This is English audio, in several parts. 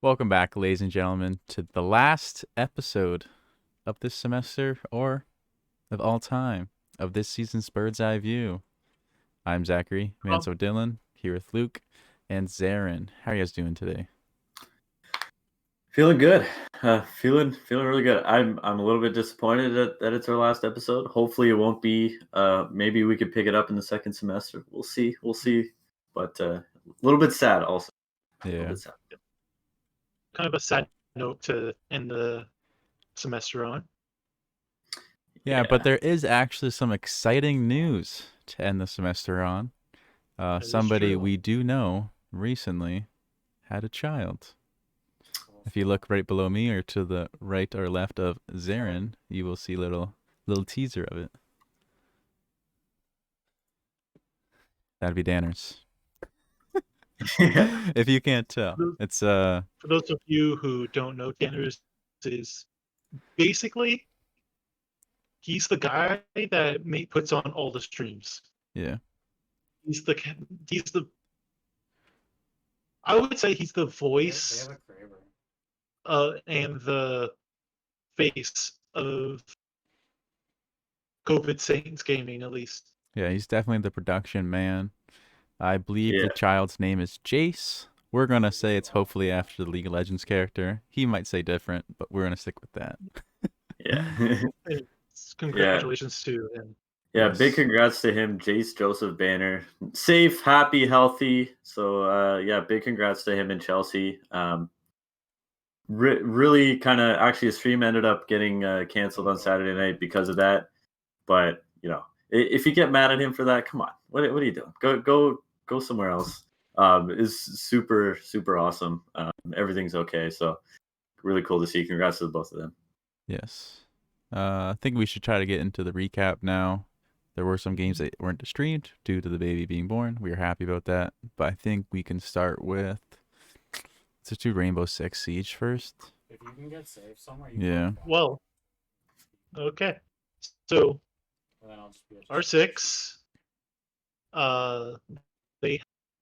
Welcome back, ladies and gentlemen, to the last episode of this semester or of all time of this season's Bird's Eye View. I'm Zachary Manso Dillon here with Luke and Zarin. How are you guys doing today? Feeling good. Feeling really good. I'm a little bit disappointed that it's our last episode. Hopefully it won't be. Maybe we could pick it up in the second semester. We'll see. But a little bit sad also. A little Yeah. bit sad. Kind of a sad note to end the semester on. Yeah, but there is actually some exciting news to end the semester on. Somebody we do know recently had a child. If you look right below me or to the right or left of Zarin, you will see little teaser of it. That'd be Danners. If you can't tell, it's for those of you who don't know, Danners is basically he's the guy that puts on all the streams. Yeah. He's the I would say he's the voice and the face of COVID Saints gaming, at least. Yeah, he's definitely the production man. I believe the child's name is Jace. We're going to say it's hopefully after the League of Legends character. He might say different, but we're going to stick with that. Yeah. Congratulations to him. Yeah, big congrats to him, Jace Joseph Banner. Safe, happy, healthy. So, big congrats to him and Chelsea. Really kind of actually a stream ended up getting canceled on Saturday night because of that. But, if you get mad at him for that, come on. What are you doing? Go somewhere else. Is super, super awesome. Everything's okay. So really cool to see. Congrats to both of them. Yes. I think we should try to get into the recap now. There were some games that weren't streamed due to the baby being born. We are happy about that. But I think we can start with, let's do Rainbow Six Siege first. If you can get safe somewhere, Well, okay. So R6, they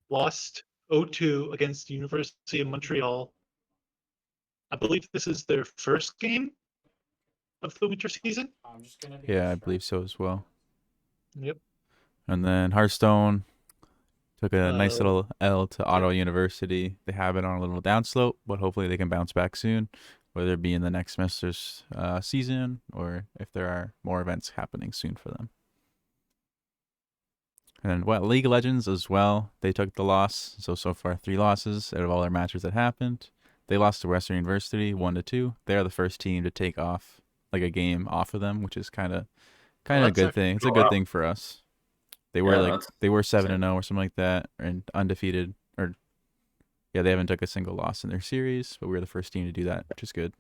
lost 0-2 against the University of Montreal. I believe this is their first game of the winter season. Yeah, I believe so as well. Yep. And then Hearthstone took a nice little L to Ottawa University. They have it on a little downslope, but hopefully they can bounce back soon, whether it be in the next semester's season or if there are more events happening soon for them. And then, League of Legends as well. They took the loss. So far 3 losses out of all their matches that happened. They lost to Western University 1-2. They're the first team to take off like a game off of them, which is kind of a good thing. It's a good thing for us. They were 7-0 or something like that, and undefeated. They haven't took a single loss in their series, but we were the first team to do that, which is good.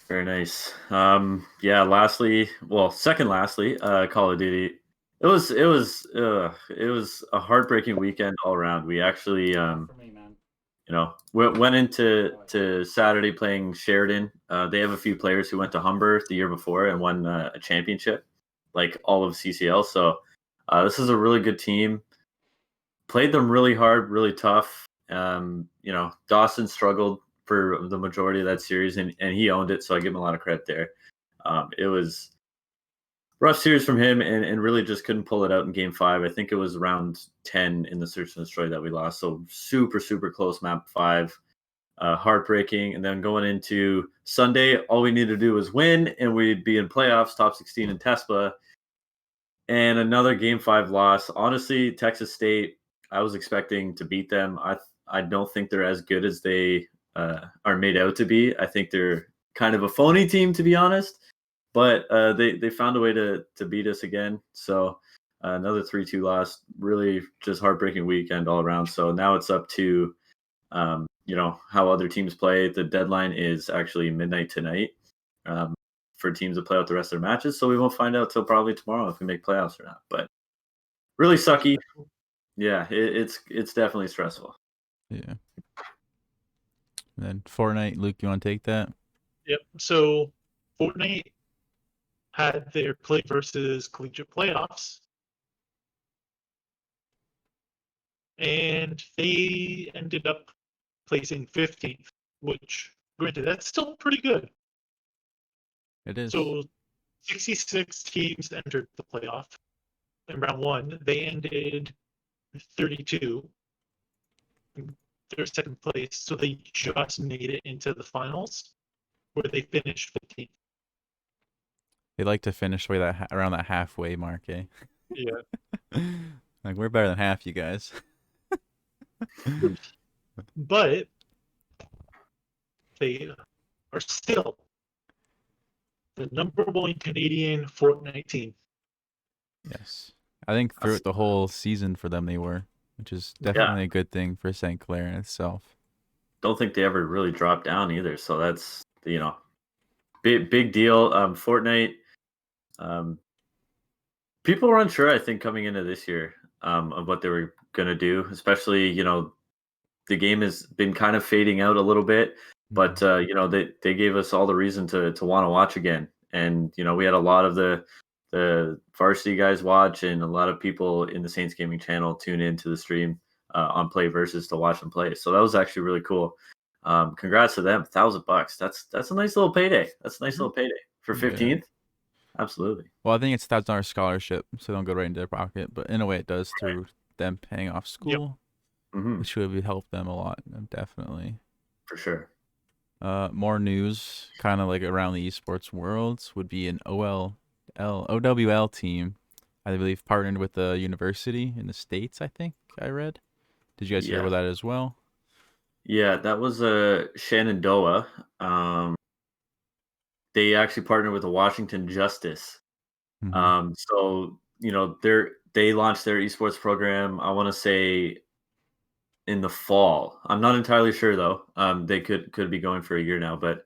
Very nice. Second lastly, Call of Duty. It was a heartbreaking weekend all around. We actually went into Saturday playing Sheridan. They have a few players who went to Humber the year before and won a championship, like all of CCL. So this is a really good team. Played them really hard, really tough. Dawson struggled for the majority of that series, and he owned it, so I give him a lot of credit there. It was rough series from him, and really just couldn't pull it out in Game 5. I think it was round 10 in the Search and Destroy that we lost. So super, super close map 5. Heartbreaking. And then going into Sunday, all we needed to do was win, and we'd be in playoffs, top 16 in TESPA. And another Game 5 loss. Honestly, Texas State, I was expecting to beat them. I don't think they're as good as they are made out to be. I think they're kind of a phony team, to be honest. But they found a way to beat us again. So another 3-2 loss. Really just heartbreaking weekend all around. So now it's up to how other teams play. The deadline is actually midnight tonight for teams to play out the rest of their matches. So we won't find out till probably tomorrow if we make playoffs or not. But really sucky. Yeah, it's definitely stressful. Yeah. And then Fortnite, Luke, you want to take that? Yep. So Fortnite had their play versus collegiate playoffs, and they ended up placing 15th, which, granted, that's still pretty good. It is. So 66 teams entered the playoff. In round one, they ended 32. They're second place, so they just made it into the finals, where they finished 15th. They like to finish way around that halfway mark, eh? Yeah. Like, we're better than half you guys. But they are still the number one Canadian Fortnite team. Yes. I think throughout the whole season for them they were, which is definitely a good thing for St. Clair in itself. Don't think they ever really dropped down either. So that's, big deal. Fortnite, people were unsure, I think, coming into this year of what they were going to do, especially, the game has been kind of fading out a little bit, but they gave us all the reason to want to watch again. And we had a lot of the varsity guys watch, and a lot of people in the Saints Gaming channel tune into the stream on Play Versus to watch them play. So that was actually really cool. Congrats to them. $1,000. That's a nice little payday. That's a nice little payday for 15th. Absolutely. Well, I think it's $1,000 scholarship, so don't go right into their pocket. But in a way, it does through them paying off school, which would help them a lot, definitely. For sure. More news, kind of like around the esports world, would be an OWL team, I believe, partnered with a university in the States, I think I read. Did you guys hear about that as well? Yeah, that was Shenandoah. They actually partnered with the Washington Justice. So, they launched their esports program, I want to say in the fall. I'm not entirely sure though. They could be going for a year now, but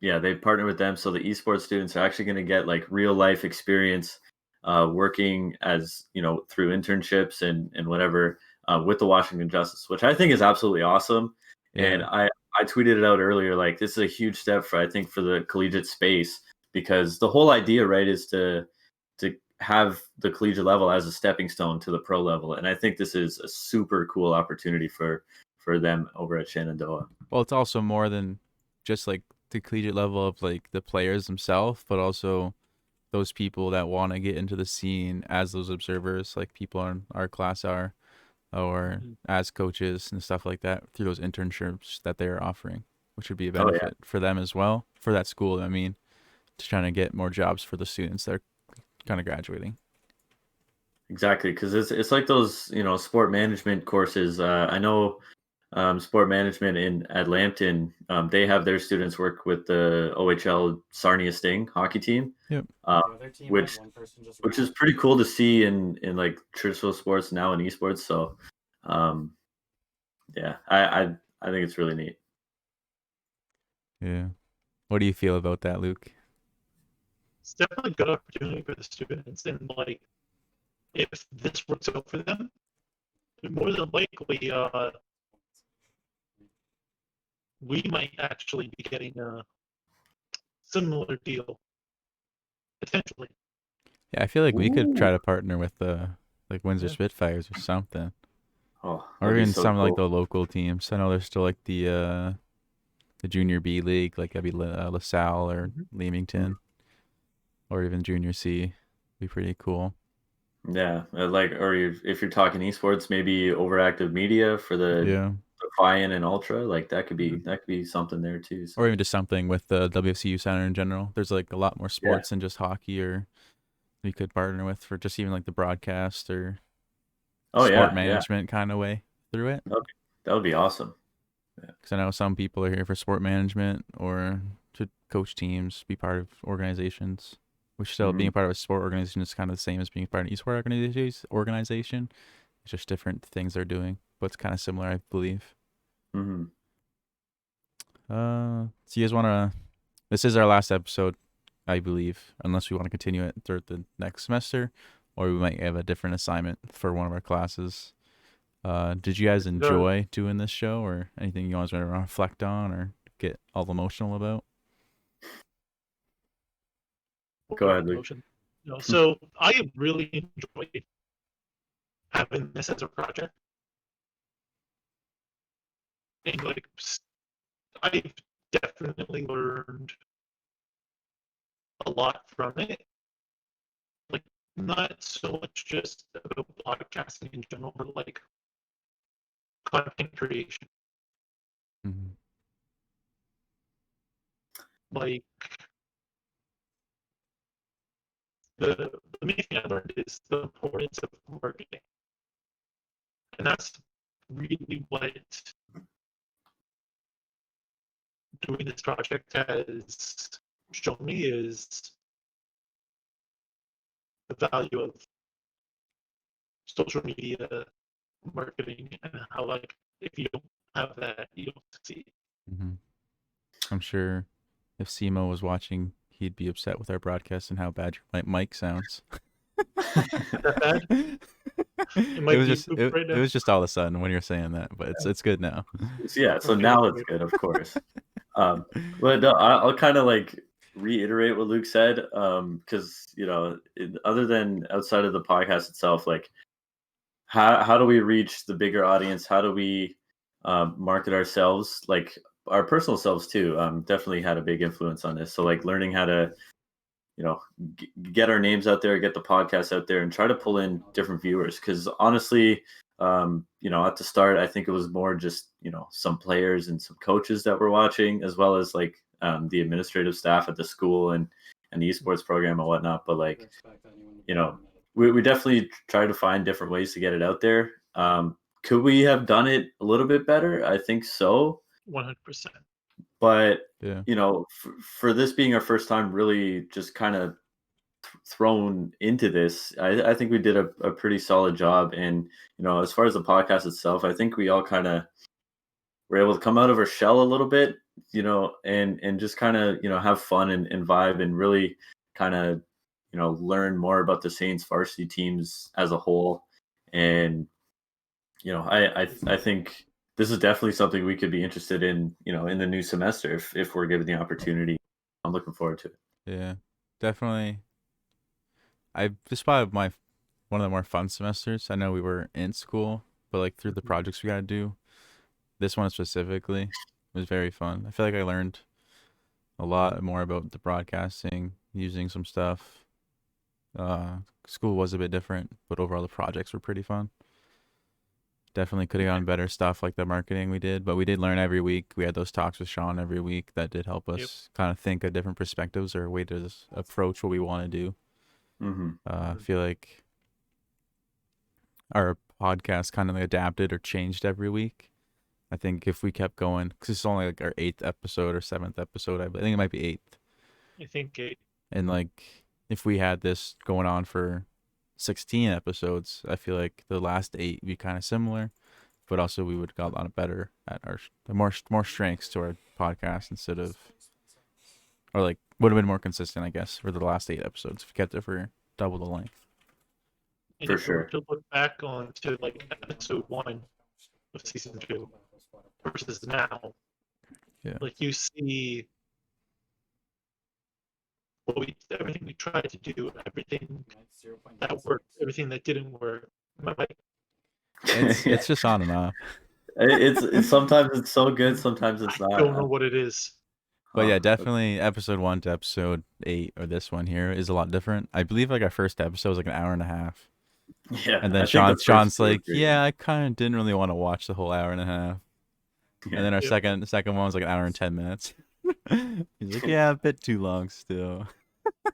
they partnered with them. So the esports students are actually going to get like real life experience working as, through internships and whatever with the Washington Justice, which I think is absolutely awesome. Yeah. And I tweeted it out earlier, like this is a huge step for the collegiate space, because the whole idea, right, is to have the collegiate level as a stepping stone to the pro level. And I think this is a super cool opportunity for them over at Shenandoah. Well, it's also more than just like the collegiate level of like the players themselves, but also those people that want to get into the scene as those observers, like people in our class are, or as coaches and stuff like that, through those internships that they're offering, which would be a benefit for them as well, for that school. I mean, just trying to get more jobs for the students that are kind of graduating. Exactly, because it's like those sport management courses. I know sport management at Lambton, they have their students work with the OHL Sarnia Sting hockey team. Yep. Which is pretty cool to see in like traditional sports now in esports. So I think it's really neat. Yeah. What do you feel about that, Luke? It's definitely a good opportunity for the students, and like if this works out for them, more than likely we might actually be getting a similar deal potentially. Yeah, I feel like we could try to partner with like Windsor Spitfires or something. Oh, or even some cool. Like the local teams. I know there's still like the junior B league, like that'd be LaSalle or Leamington, or even junior C. Be pretty cool. Yeah, or if you're talking esports, maybe Overactive Media for the Defiant and Ultra, like that could be something there too. So. Or even just something with the WFCU Center in general. There's like a lot more sports than just hockey, or we could partner with for just even like the broadcast or sport management kind of way through it. That would be awesome. Because I know some people are here for sport management or to coach teams, be part of organizations. Which still being part of a sport organization is kind of the same as being part of an esports organization. It's just different things they're doing, but it's kind of similar, I believe. So you guys want to? This is our last episode, I believe, unless we want to continue it through the next semester, or we might have a different assignment for one of our classes. Did you guys enjoy doing this show, or anything you guys want to reflect on or get all emotional about? Go ahead, Luke. So I really enjoyed having this as a project. And like, I've definitely learned a lot from it. Like, not so much just about podcasting in general, but like content creation. Mhm. Like, the main thing I learned is the importance of marketing. And that's really what doing this project has shown me, is the value of social media marketing, and how, like, if you don't have that, you don't succeed. Mhm. I'm sure if Simo was watching, he'd be upset with our broadcast and how bad your mic sounds. That bad? It might was be just poop it, right it now. was just all of a sudden when you're saying that, but it's good now. Yeah, so Okay, now that's it's good. good, of course. But no, I'll kind of like reiterate what Luke said, because other than outside of the podcast itself, like how do we reach the bigger audience? How do we market ourselves, like our personal selves too? Definitely had a big influence on this. So like learning how to get our names out there, get the podcast out there, and try to pull in different viewers. Because honestly, at the start, I think it was more just some players and some coaches that were watching, as well as like the administrative staff at the school and the esports program and whatnot. But like we definitely try to find different ways to get it out there. Could we have done it a little bit better? I think so. 100%. But Yeah. for this being our first time really just kind of thrown into this, I think we did a pretty solid job. And as far as the podcast itself, I think we all kind of were able to come out of our shell a little bit, and just kind of have fun and vibe, and really kind of learn more about the Saints varsity teams as a whole. And I think this is definitely something we could be interested in, in the new semester if we're given the opportunity. I'm looking forward to it. Yeah, definitely. This is probably one of the more fun semesters. I know we were in school, but like through the projects we got to do, this one specifically was very fun. I feel like I learned a lot more about the broadcasting, using some stuff. School was a bit different, but overall the projects were pretty fun. Definitely could have gone better stuff like the marketing we did, but we did learn every week. We had those talks with Sean every week that did help us kind of think of different perspectives or a way to approach what we want to do. Mm-hmm. I feel like our podcast kind of adapted or changed every week. I think if we kept going, because it's only like our 8th episode or 7th episode, I think it might be 8th. I think 8. And like if we had this going on for 16 episodes, I feel like the last 8 would be kind of similar, but also we would got a lot better at the more strengths to our podcast instead of, or like would have been more consistent, I guess, for the last 8 episodes if we kept it for double the length. And For if we were sure. to look back on to like episode 1 of season 2 versus now, Yeah. like you see everything we tried to do, everything that worked, everything that didn't work. It's just on and off. It's sometimes it's so good, sometimes it's I not. don't know what it is. But yeah, definitely episode 1 to episode 8, or this one here, is a lot different. I believe like our first episode was like an hour and a half. Yeah. And then I think the Sean's first two are like, great. yeah, I kind of didn't really want to watch the whole hour and a half. Yeah. And then our Yep. second one was like an hour and 10 minutes. He's like, yeah, a bit too long still.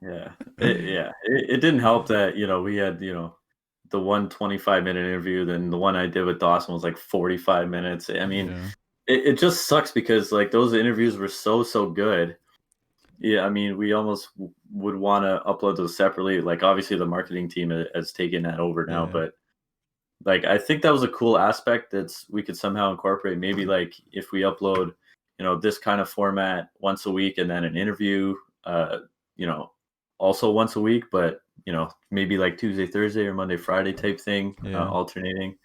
Yeah. It didn't help that, we had, the 125-minute interview, then the one I did with Dawson was like 45 minutes. I mean, Yeah. it just sucks because like those interviews were so good. Yeah, I mean, we almost would want to upload those separately. Like obviously the marketing team has taken that over now, Yeah. but like I think that was a cool aspect that's we could somehow incorporate. Maybe like if we upload, this kind of format once a week, and then an interview, you know, also once a week, but maybe like Tuesday, Thursday, or Monday, Friday type thing, Yeah. alternating.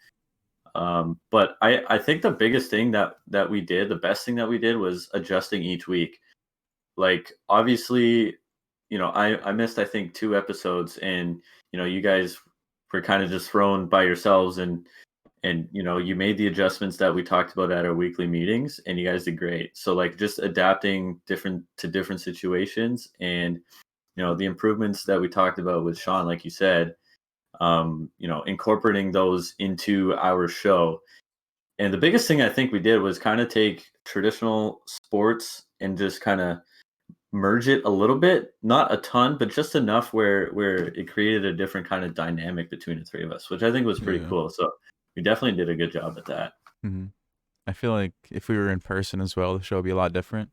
But I think the biggest thing that we did, the best thing that we did, was adjusting each week. Like obviously, I missed I think 2 episodes, and you guys were kind of just thrown by yourselves, and you made the adjustments that we talked about at our weekly meetings, and you guys did great. So like just adapting to different situations, and the improvements that we talked about with Sean, like you said, incorporating those into our show. And the biggest thing I think we did was kind of take traditional sports and just kind of merge it a little bit, not a ton, but just enough where it created a different kind of dynamic between the three of us, which I think was pretty Yeah. cool. So we definitely did a good job at that. Mm-hmm. I feel like if we were in person as well, the show would be a lot different.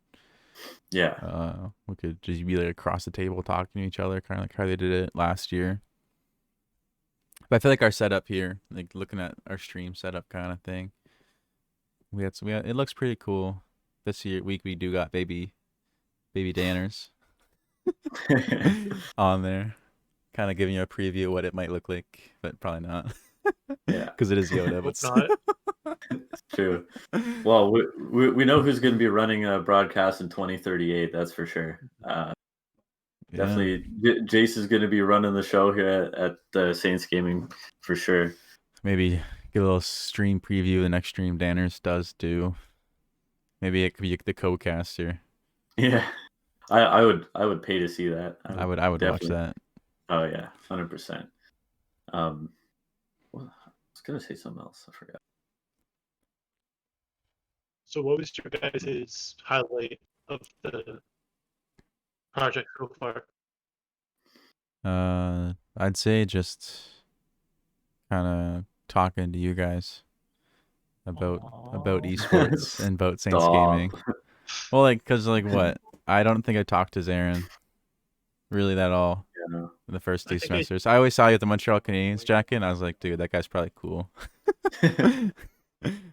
Yeah. We could just be like across the table talking to each other, kind of like how they did it last year. But I feel like our setup here, like looking at our stream setup kind of thing, it looks pretty cool. This week we do got baby Danners on there, kind of giving you a preview of what it might look like, but probably not. Yeah. Because it is Yoda, Hope but not. It's true. Well, we know who's going to be running a broadcast in 2038. That's for sure. yeah. Definitely, Jace is going to be running the show here at the Saints Gaming for sure. Maybe get a little stream preview. The next stream Danners does do. Maybe it could be the co-caster. Yeah, I would pay to see that. I would watch definitely. that. Oh yeah, 100%. Well, I was gonna say something else. I forgot. So what was your guys' highlight of the project so far? I'd say just kind of talking to you guys about esports and about Saints Stop. Gaming. Well, like, cause like what? I don't think I talked to Zarin really that all Yeah. in the first I two think semesters. I always saw you at the Montreal Canadiens jacket, and I was like, dude, that guy's probably cool.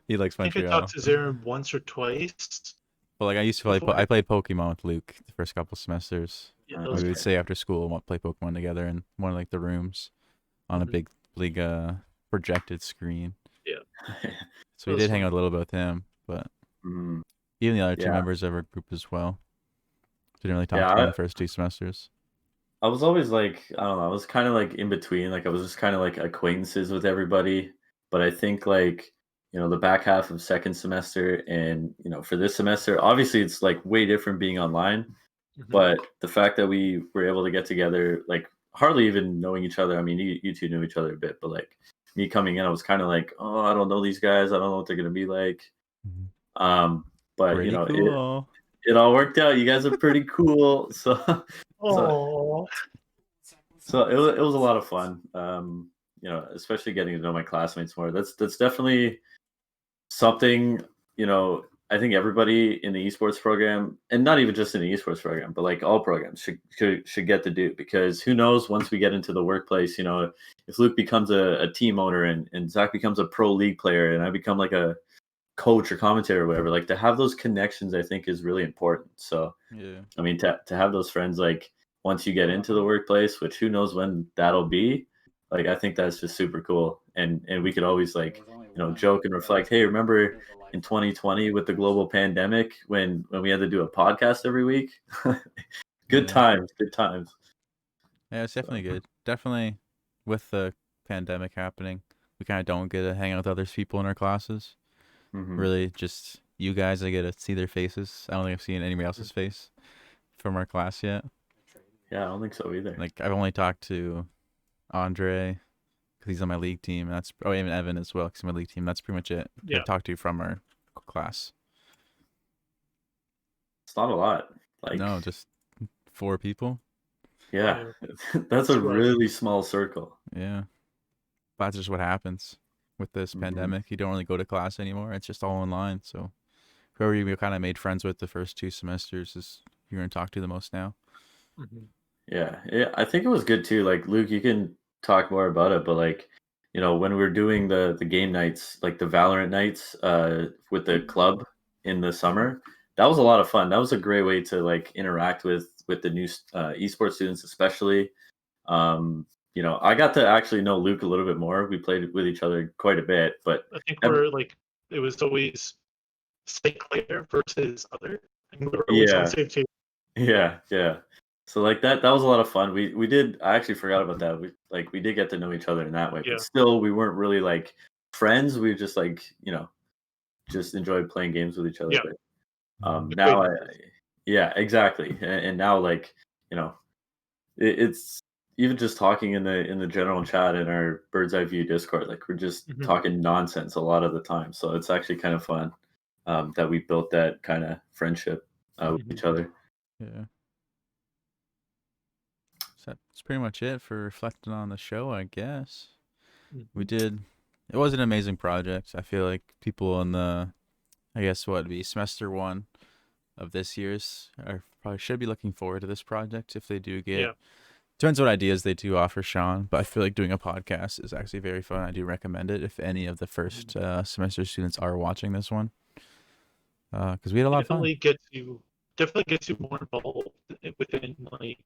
He likes I think I Montreal. talked to Zarin once or twice. But like I used to play, Before- I played Pokemon with Luke the first couple semesters. Yeah, that We was We would good. say after school, we'll play Pokemon together in one of like the rooms on a Mhm. big projected screen. So we That was did hang fun. out a little bit with him, but Mhm. even the other two Yeah. members of our group as well. Didn't really talk Yeah, to them in the first two semesters. I was always like, I don't know, I was kind of like in between. Like I was just kind of like acquaintances with everybody. But I think like, the back half of second semester and, for this semester, obviously it's like way different being online. Mhm. But the fact that we were able to get together, like hardly even knowing each other. I mean, you two knew each other a bit, but like me coming in, I was kind of like, oh, I don't know these guys. I don't know what they're going to be like. But, Pretty it, cool. it all worked out. You guys are pretty cool. So Oh, it was a lot of fun. Especially getting to know my classmates more. That's definitely something, I think everybody in the esports program, and not even just in the esports program, but like all programs should get to do, because who knows, once we get into the workplace, if Luke becomes a team owner and Zach becomes a pro league player and I become like a coach or commentator or whatever, like to have those connections I think is really important. So Yeah. I mean, to have those friends, like once you get into the workplace, which who knows when that'll be, like I think that's just super cool. And we could always like, joke and reflect, hey, remember in 2020 with the global pandemic when we had to do a podcast every week? Good Yeah. times. Yeah, it's definitely good. Definitely with the pandemic happening, we kind of don't get to hang out with other people in our classes. Mhm. Really, just you guys, I get to see their faces. I don't think I've seen anybody else's face from our class yet. Yeah, I don't think so either. Like I've only talked to Andre because he's on my league team. And even Evan as well because he's on my league team. That's pretty much it. Yeah. I've talked to from our class. It's not a lot. Like No, just 4 people. yeah, that's a That's rough. really small circle. Yeah, but that's just what happens with this Mhm. pandemic. You don't really go to class anymore. It's just all online. So whoever you kind of made friends with the first 2 semesters is you're gonna talk to the most now. Mhm. Yeah, I think it was good too. Like Luke, you can talk more about it, but like, when we're doing the game nights, like the Valorant nights, with the club in the summer, that was a lot of fun. That was a great way to like interact with the new esports students, especially. I got to actually know Luke a little bit more. We played with each other quite a bit, but I think Ev- it was always St. Clair versus other. And we were always on yeah, the same team. yeah. So like that was a lot of fun. We did. I actually forgot about that. We did get to know each other in that way, Yeah. but still we weren't really like friends, we just just enjoyed playing games with each other. Yeah. But now Acquaintances. yeah, exactly. And now it's even just talking in the general chat in our Bird's Eye View Discord, like we're just Mhm. talking nonsense a lot of the time. So it's actually kind of fun that we built that kind of friendship with each other. Yeah. So that's pretty much it for reflecting on the show, I guess. We Mhm. did. It was an amazing project. I feel like people in the, I guess what would be semester 1 of this year's probably should be looking forward to this project if they do get. Yeah. Depends what ideas they do offer Sean, but I feel like doing a podcast is actually very fun. I do recommend it if any of the first semester students are watching this one, because we had a lot of fun. Definitely gets you more involved within like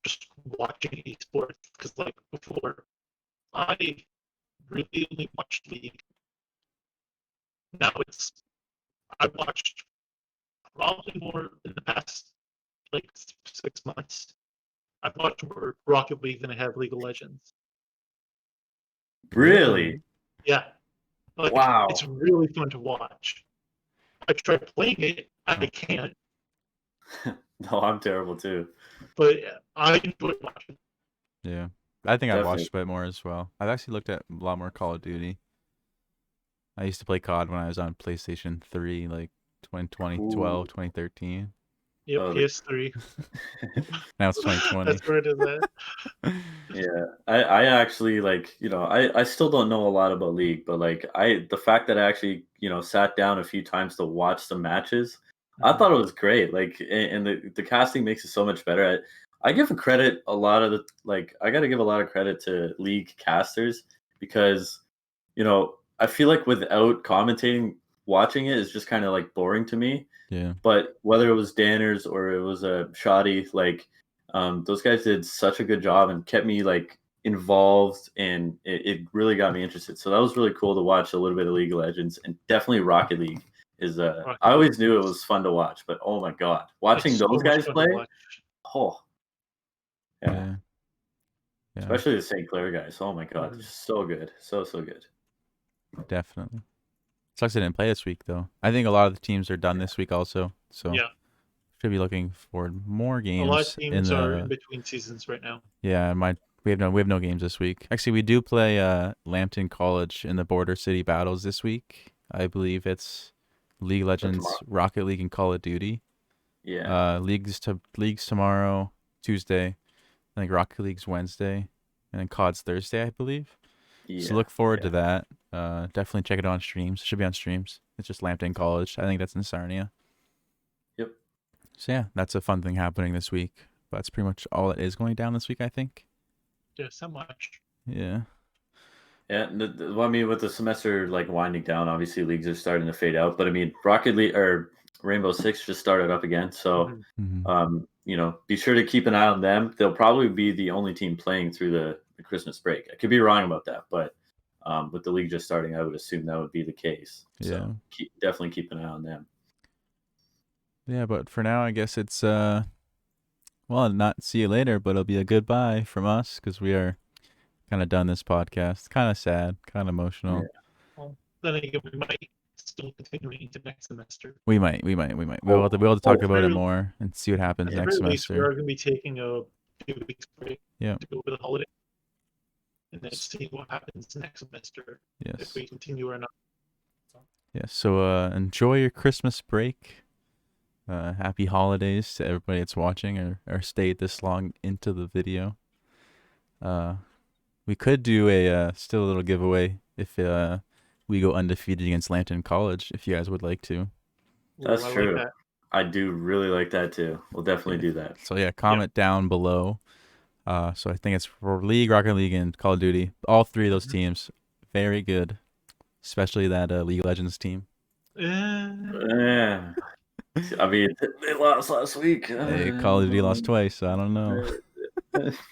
just watching esports, because like before I really only watched League. Now I watched probably more in the past like 6 months. I've watched more Rocket League than I have League of Legends. Really? Yeah, like Wow. it's really fun to watch. I tried playing it, I can't, No, I'm terrible too. but I enjoy watching. Yeah, I think I've Definitely. watched a bit more as well. I've actually looked at a lot more Call of Duty. I used to play COD when I was on PlayStation 3, like 2012, Ooh. 2013. Yep, Oh, PS3. Now it's 2020. That's where it is at. Yeah, I actually I still don't know a lot about League, but the fact that I actually sat down a few times to watch some matches, I thought it was great. And the casting makes it so much better. I give a lot of I got to give a lot of credit to League casters, because I feel like without commentating, watching it is just kind of like boring to me. Yeah. But whether it was Danners or it was a Shoddy, those guys did such a good job and kept me involved, and it really got me interested. So that was really cool to watch a little bit of League of Legends, and definitely Rocket League is Rocket I always League knew it is- was fun to watch, but oh my god, watching It's so those much guys fun play, to watch. oh yeah, Yeah. Yeah. especially the St. Clair guys. Oh my god, Mhm. so good, so good. Definitely. Sucks I didn't play this week though. I think a lot of the teams are done this week also, so Yeah, should be looking forward more a games lot of in teams are in the. between seasons right now. Yeah, we have no games this week. Actually, we do play Lambton College in the Border City battles this week. I believe it's League of Legends, tomorrow. Rocket League, and Call of Duty. Yeah, Leagues tomorrow, Tuesday. I think Rocket League's Wednesday, and then COD's Thursday, I believe. yeah. So look forward yeah. to that. Definitely check it out on streams. It should be on streams. It's just Lambton College. I think that's in Sarnia. Yep. So yeah, that's a fun thing happening this week. But that's pretty much all that is going down this week, I think. Yeah, so much. Yeah. Yeah, well, I mean, with the semester winding down, obviously leagues are starting to fade out. But I mean, Rocket League or Rainbow Six just started up again, so Mhm. Mm-hmm. be sure to keep an eye on them. They'll probably be the only team playing through the Christmas break. I could be wrong about that, but with the league just starting, I would assume that would be the case. Yeah. So definitely keep an eye on them. Yeah, but for now, I guess it's well, not see you later, but it'll be a goodbye from us because we are kind of done this podcast. Kind of sad, kind of emotional. Yeah. Well, then again, we might still continue into next semester. We might. We'll have to talk about it very- more and see what happens At the next very least, we semester. are going to be taking a 2 weeks break Yeah. to go over the holiday, and then see what happens next semester Yes. if we continue or not. Yes. So enjoy your Christmas break. Happy holidays to everybody that's watching or stayed this long into the video. We could do a still a little giveaway if we go undefeated against Lambton College, if you guys would like to. That's Ooh, I true. Like that. I do really like that too. We'll definitely do that. So yeah, comment down below. So I think it's for League, Rocket League, and Call of Duty. All three of those teams, very good, especially that League of Legends team. Yeah. I mean, they lost last week. Hey, Call of Duty lost twice, so I don't know.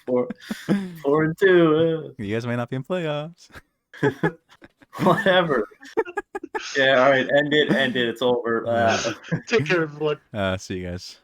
4-2. You guys might not be in playoffs. Whatever. Yeah, all right. End it. It's over. Take care, everyone. See you guys.